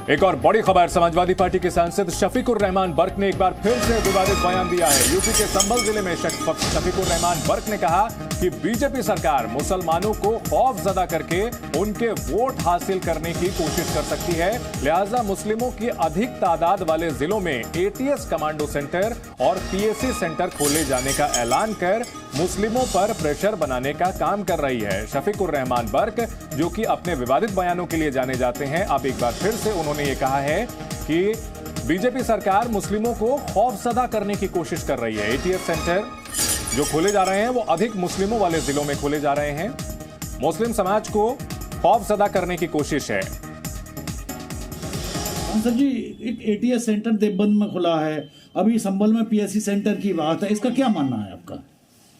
एक और बड़ी खबर, समाजवादी पार्टी के सांसद शफीकुर रहमान बर्क ने एक बार फिर से विवादित बयान दिया है। यूपी के संभल जिले में शफीकुर रहमान बर्क ने कहा कि बीजेपी सरकार मुसलमानों को खौफजदा करके उनके वोट हासिल करने की कोशिश कर सकती है, लिहाजा मुस्लिमों की अधिक तादाद वाले जिलों में एटीएस कमांडो सेंटर और पीएसी सेंटर खोले जाने का ऐलान कर मुस्लिमों पर प्रेशर बनाने का काम कर रही है। शफीकुर रहमान बर्क, जो कि अपने विवादित बयानों के लिए जाने जाते हैं, अब एक बार फिर से उन्होंने ये कहा है कि बीजेपी सरकार मुस्लिमों को खौफजदा करने की कोशिश कर रही है। एटीएस सेंटर जो खोले जा रहे हैं वो अधिक मुस्लिमों वाले जिलों में खोले जा रहे हैं। मुस्लिम समाज को खौफजदा करने की कोशिश है। सर जी, एक एटीएस सेंटर देवबंद में खुला है, अभी संभल में पीएससी सेंटर की बात है, इसका क्या मानना है आपका?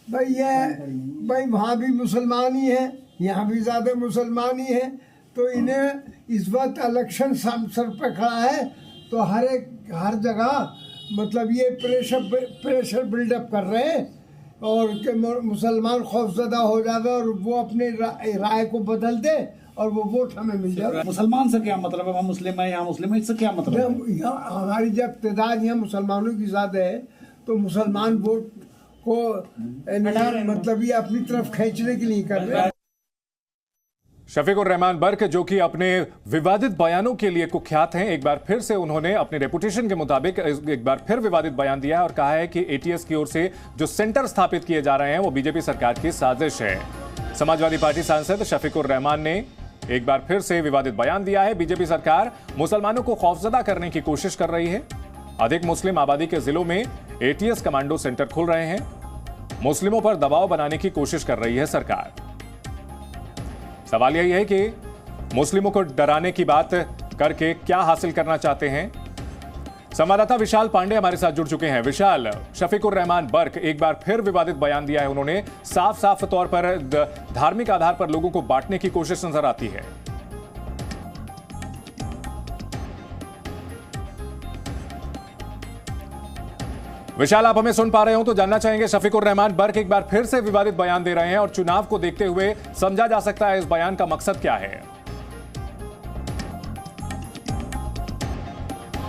भाई वहाँ भी मुसलमान ही है, यहाँ भी ज़्यादा मुसलमान ही है, तो इन्हें इस वक्त इलेक्शन सर पर खड़ा है, तो हर जगह मतलब ये प्रेशर बिल्डअप कर रहे हैं और कि मुसलमान खौफजदा हो जाए और वो अपने राय को बदल दे और वो वोट हमें मिल जाए। मुसलमान से क्या मतलब है? वहाँ मुस्लिम है, यहाँ मुस्लिम है, इससे क्या मतलब है? हमारी जब तादाद यहाँ मुसलमानों की ज़्यादा है तो मुसलमान वोट को मतलब ये अपनी तरफ खींचने के लिए कर रहे हैं। शफीकुर रहमान बर्क, जो कि अपने विवादित बयानों के लिए कुख्यात हैं, एक बार फिर से उन्होंने अपने रेपुटेशन के मुताबिक एक बार फिर विवादित बयान दिया है और कहा है कि एटीएस की ओर से जो सेंटर स्थापित किए जा रहे हैं वो बीजेपी सरकार की साजिश है। समाजवादी पार्टी सांसद शफीकुर रहमान ने एक बार फिर से विवादित बयान दिया है। बीजेपी सरकार मुसलमानों को खौफजदा करने की कोशिश कर रही है। अधिक मुस्लिम आबादी के जिलों में एटीएस कमांडो सेंटर खुल रहे हैं। मुस्लिमों पर दबाव बनाने की कोशिश कर रही है सरकार। सवाल यही है कि मुस्लिमों को डराने की बात करके क्या हासिल करना चाहते हैं। संवाददाता विशाल पांडे हमारे साथ जुड़ चुके हैं। विशाल, शफीकुर रहमान बर्क एक बार फिर विवादित बयान दिया है। उन्होंने साफ तौर पर धार्मिक आधार पर लोगों को बांटने की कोशिश नजर आती है। विशाल, आप हमें सुन पा रहे हो तो जानना चाहेंगे, शफीकुर रहमान बर्क एक बार फिर से विवादित बयान दे रहे हैं और चुनाव को देखते हुए समझा जा सकता है इस बयान का मकसद क्या है?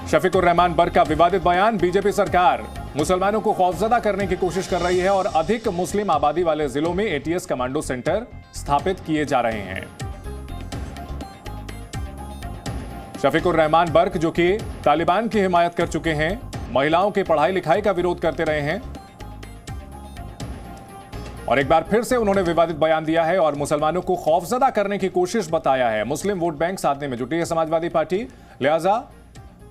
शफीकुर रहमान बर्क का विवादित बयान, बीजेपी सरकार मुसलमानों को खौफजदा करने की कोशिश कर रही है और अधिक मुस्लिम आबादी वाले जिलों में एटीएस कमांडो सेंटर स्थापित किए जा रहे हैं। शफीकुर रहमान बर्क, जो कि तालिबान की हिमायत कर चुके हैं, महिलाओं के पढ़ाई लिखाई का विरोध करते रहे हैं और एक बार फिर से उन्होंने विवादित बयान दिया है और मुसलमानों को खौफजदा करने की कोशिश बताया है। मुस्लिम वोट बैंक साधने में जुटी है समाजवादी पार्टी, लिहाजा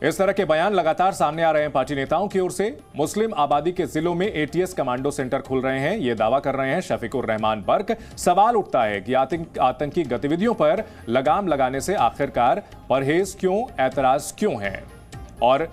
इस तरह के बयान लगातार सामने आ रहे हैं पार्टी नेताओं की ओर से। मुस्लिम आबादी के जिलों में एटीएस कमांडो सेंटर खुल रहे हैं, यह दावा कर रहे हैं शफीकुर रहमान बर्क। सवाल उठता है कि आतंकी गतिविधियों पर लगाम लगाने से आखिरकार परहेज क्यों, ऐतराज क्यों है? और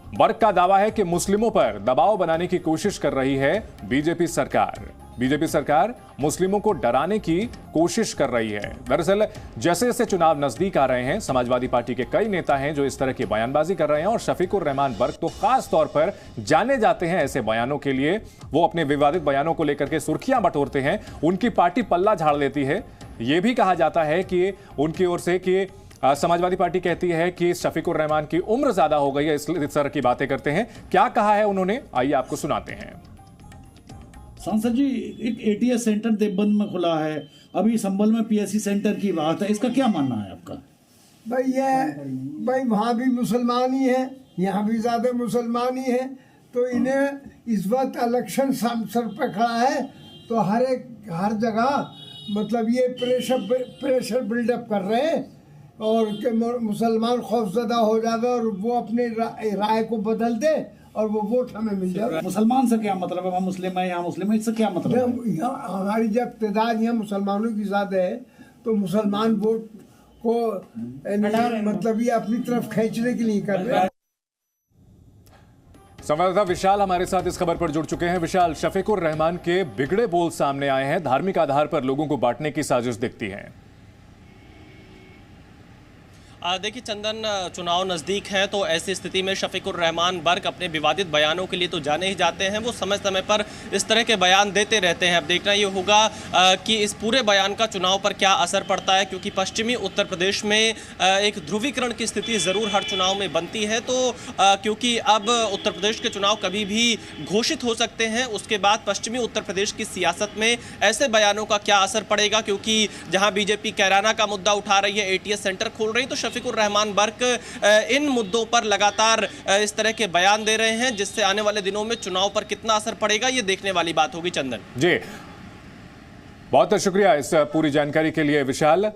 बर्क का दावा है कि मुस्लिमों पर दबाव बनाने की कोशिश कर रही है बीजेपी सरकार। बीजेपी सरकार मुस्लिमों को डराने की कोशिश कर रही है। दरअसल जैसे जैसे चुनाव नजदीक आ रहे हैं, समाजवादी पार्टी के कई नेता हैं जो इस तरह की बयानबाजी कर रहे हैं और शफीकुर रहमान बर्क तो खास तौर पर जाने जाते हैं ऐसे बयानों के लिए। वो अपने विवादित बयानों को लेकर के सुर्खियां बटोरते हैं, उनकी पार्टी पल्ला झाड़ लेती है। यह भी कहा जाता है कि उनकी ओर से कि समाजवादी पार्टी कहती है कि शफीकुर रहमान की उम्र ज्यादा हो गई है, इस तरह की बातें करते हैं। क्या कहा है उन्होंने, आइए आपको सुनाते हैं। सांसद जी, एक एटीएस सेंटर देवबंद में खुला है, अभी संभल में पीएससी सेंटर की बात है, इसका क्या मानना है आपका? भाई वहाँ भी मुसलमान ही है, यहाँ भी ज़्यादा मुसलमान ही है, तो इन्हें इस वक्त इलेक्शन सर पर खड़ा है, तो हर जगह मतलब ये प्रेशर बिल्डअप कर रहे हैं और कि मुसलमान खौफजदा हो जाए और वो अपने राय को बदल दे और वो वोट हमें मिल जाए। मुसलमान से क्या मतलब है? वहाँ मुस्लिम है, यहाँ मुस्लिम है, इससे क्या मतलब है? हमारी जब तादाद यहाँ मुसलमानों की ज़्यादा है तो मुसलमान वोट को मतलब ये अपनी तरफ खींचने के लिए कर रहे हैं। संवाददाता विशाल हमारे साथ इस खबर पर जुड़ चुके हैं। विशाल, शफीकुर रहमान के बिगड़े बोल सामने आए हैं, धार्मिक आधार पर लोगों को बांटने की साजिश दिखती है। देखिए चंदन, चुनाव नज़दीक हैं तो ऐसी स्थिति में शफीकुर रहमान बर्क अपने विवादित बयानों के लिए तो जाने ही जाते हैं। वो समय समय पर इस तरह के बयान देते रहते हैं। अब देखना ये होगा कि इस पूरे बयान का चुनाव पर क्या असर पड़ता है, क्योंकि पश्चिमी उत्तर प्रदेश में एक ध्रुवीकरण की स्थिति ज़रूर हर चुनाव में बनती है। तो क्योंकि अब उत्तर प्रदेश के चुनाव कभी भी घोषित हो सकते हैं, उसके बाद पश्चिमी उत्तर प्रदेश की सियासत में ऐसे बयानों का क्या असर पड़ेगा, क्योंकि जहाँ बीजेपी कैराना का मुद्दा उठा रही है, ATS सेंटर खोल रही है, तो शफीकुर रहमान बर्क इन मुद्दों पर लगातार इस तरह के बयान दे रहे हैं, जिससे आने वाले दिनों में चुनाव पर कितना असर पड़ेगा ये देखने वाली बात होगी। चंदन जी, बहुत शुक्रिया इस पूरी जानकारी के लिए विशाल।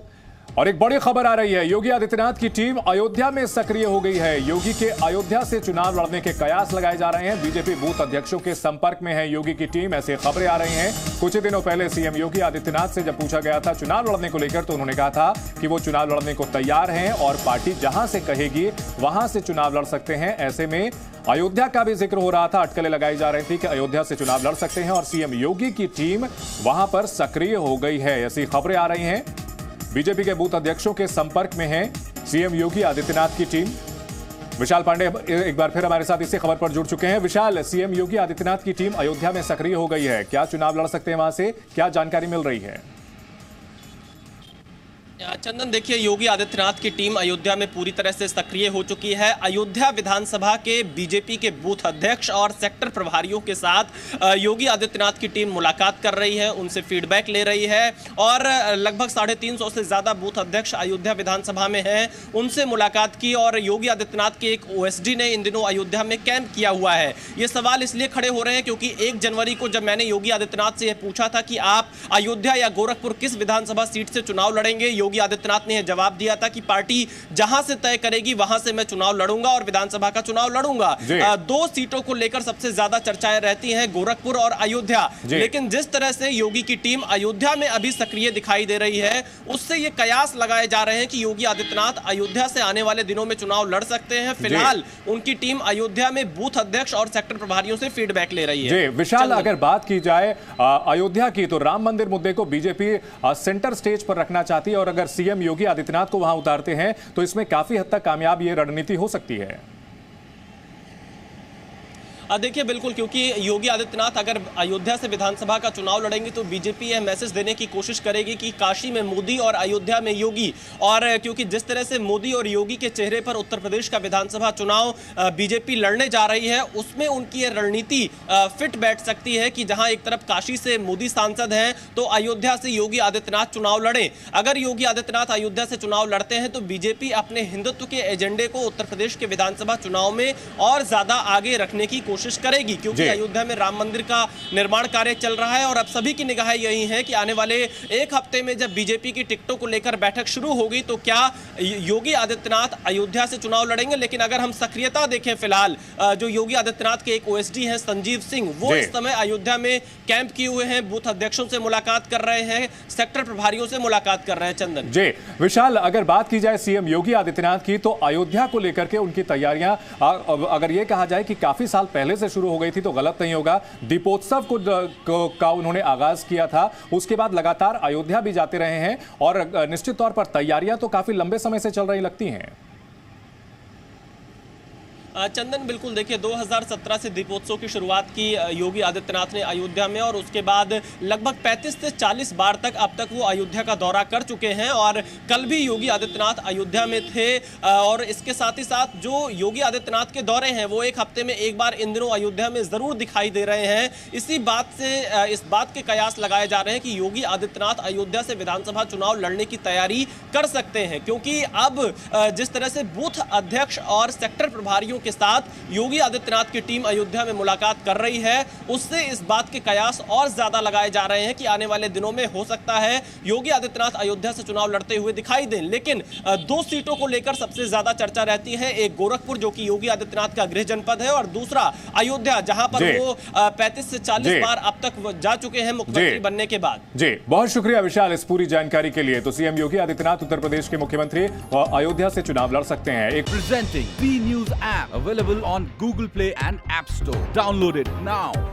और एक बड़ी खबर आ रही है, योगी आदित्यनाथ की टीम अयोध्या में सक्रिय हो गई है। योगी के अयोध्या से चुनाव लड़ने के कयास लगाए जा रहे हैं। बीजेपी बूथ अध्यक्षों के संपर्क में है योगी की टीम, ऐसे खबरें आ रही हैं। कुछ ही दिनों पहले सीएम योगी आदित्यनाथ से जब पूछा गया था चुनाव लड़ने को लेकर, तो उन्होंने कहा था कि वो चुनाव लड़ने को तैयार हैं और पार्टी जहां से कहेगी वहां से चुनाव लड़ सकते हैं। ऐसे में अयोध्या का भी जिक्र हो रहा था, अटकलें लगाई जा रही थी कि अयोध्या से चुनाव लड़ सकते हैं और सीएम योगी की टीम वहां पर सक्रिय हो गई है, ऐसी खबरें आ रही हैं। बीजेपी के बूथ अध्यक्षों के संपर्क में है सीएम योगी आदित्यनाथ की टीम। विशाल पांडे एक बार फिर हमारे साथ इसी खबर पर जुड़ चुके हैं। विशाल, सीएम योगी आदित्यनाथ की टीम अयोध्या में सक्रिय हो गई है, क्या चुनाव लड़ सकते हैं वहां से, क्या जानकारी मिल रही है? चंदन, देखिए योगी आदित्यनाथ की टीम अयोध्या में पूरी तरह से सक्रिय हो चुकी है। अयोध्या विधानसभा के बीजेपी के बूथ अध्यक्ष और सेक्टर प्रभारियों के साथ योगी आदित्यनाथ की टीम मुलाकात कर रही है, उनसे फीडबैक ले रही है और लगभग 350 से ज़्यादा बूथ अध्यक्ष अयोध्या विधानसभा में हैं, उनसे मुलाकात की। और योगी आदित्यनाथ के एक OSD ने इन दिनों अयोध्या में कैंप किया हुआ है। ये सवाल इसलिए खड़े हो रहे हैं क्योंकि 1 जनवरी को जब मैंने योगी आदित्यनाथ से यह पूछा था कि आप अयोध्या या गोरखपुर किस विधानसभा सीट से चुनाव लड़ेंगे, योगी आदित्यनाथ ने यह जवाब दिया था कि पार्टी जहां से तय करेगी वहां से मैं चुनाव लड़ूंगा और विधानसभा का चुनाव लड़ूंगा। 2 सीटों को लेकर सबसे ज्यादा चर्चाएं रहती हैं, गोरखपुर और अयोध्या। लेकिन जिस तरह से योगी की टीम अयोध्या में अभी सक्रिय दिखाई दे रही है, उससे ये कयास लगाए जा रहे हैं कि योगी आदित्यनाथ अयोध्या से आने वाले दिनों में चुनाव लड़ सकते हैं। फिलहाल उनकी टीम अयोध्या में बूथ अध्यक्ष और सेक्टर प्रभारियों से फीडबैक ले रही है। विशाल, अगर बात की जाए अयोध्या की, तो राम मंदिर मुद्दे को बीजेपी सेंटर स्टेज पर रखना चाहती है और अगर सीएम योगी आदित्यनाथ को वहां उतारते हैं तो इसमें काफी हद तक कामयाब ये रणनीति हो सकती है। देखिए बिल्कुल, क्योंकि योगी आदित्यनाथ अगर अयोध्या से विधानसभा का चुनाव लड़ेंगे तो बीजेपी यह मैसेज देने की कोशिश करेगी कि काशी में मोदी और अयोध्या में योगी। और क्योंकि जिस तरह से मोदी और योगी के चेहरे पर उत्तर प्रदेश का विधानसभा चुनाव बीजेपी लड़ने जा रही है, उसमें उनकी यह रणनीति फिट बैठ सकती है कि जहां एक तरफ काशी से मोदी सांसद हैं तो अयोध्या से योगी आदित्यनाथ चुनाव लड़े। अगर योगी आदित्यनाथ अयोध्या से चुनाव लड़ते हैं तो बीजेपी अपने हिंदुत्व के एजेंडे को उत्तर प्रदेश के विधानसभा चुनाव में और ज्यादा आगे रखने की कोशिश करेगी, क्योंकि अयोध्या में राम मंदिर का निर्माण कार्य चल रहा है और अब सभी की निगाहें यही है कि आने वाले 1 हफ्ते में जब बीजेपी की टिकटों को लेकर बैठक शुरू होगी तो क्या योगी आदित्यनाथ अयोध्या से चुनाव लड़ेंगे। लेकिन अगर हम सक्रियता देखें, फिलहाल जो योगी आदित्यनाथ के एक OSD हैं संजीव सिंह, वो इस समय अयोध्या में कैंप किए हुए हैं, बूथ अध्यक्षों से मुलाकात कर रहे हैं, सेक्टर प्रभारियों से मुलाकात कर रहे हैं। चंदन जी, विशाल, अगर बात की जाए सीएम योगी आदित्यनाथ की, तो अयोध्या को लेकर के उनकी तैयारियां, अगर यह कहा जाए कि काफी साल पहले से शुरू हो गई थी तो गलत नहीं होगा। दीपोत्सव का उन्होंने आगाज किया था, उसके बाद लगातार अयोध्या भी जाते रहे हैं और निश्चित तौर पर तैयारियां तो काफी लंबे समय से चल रही लगती हैं। चंदन बिल्कुल, देखिए 2017 से दीपोत्सव की शुरुआत की योगी आदित्यनाथ ने अयोध्या में और उसके बाद लगभग 35 से 40 बार तक अब तक वो अयोध्या का दौरा कर चुके हैं और कल भी योगी आदित्यनाथ अयोध्या में थे। और इसके साथ ही साथ जो योगी आदित्यनाथ के दौरे हैं वो 1 हफ्ते में एक बार इन दिनों अयोध्या में जरूर दिखाई दे रहे हैं। इसी बात से इस बात के कयास लगाए जा रहे हैं कि योगी आदित्यनाथ अयोध्या से विधानसभा चुनाव लड़ने की तैयारी कर सकते हैं, क्योंकि अब जिस तरह से बूथ अध्यक्ष और सेक्टर प्रभारियों के साथ योगी आदित्यनाथ की टीम अयोध्या में मुलाकात कर रही है, उससे इस बात के कयास और ज्यादा लगाए जा रहे हैं कि आने वाले दिनों में हो सकता है योगी आदित्यनाथ अयोध्या से चुनाव लड़ते हुए दिखाई दें। लेकिन 2 सीटों को लेकर सबसे ज्यादा चर्चा रहती है, एक गोरखपुर जो कि योगी आदित्यनाथ का गृह जनपद है और दूसरा अयोध्या जहां पर वो 35 से 40 बार अब तक जा चुके हैं मुख्यमंत्री बनने के बाद। जी, बहुत शुक्रिया विशाल इस पूरी जानकारी के लिए। तो सीएम योगी आदित्यनाथ उत्तर प्रदेश के मुख्यमंत्री और अयोध्या से चुनाव लड़ सकते हैं। एक Presenting B News app available on Google Play and App Store. Download it now.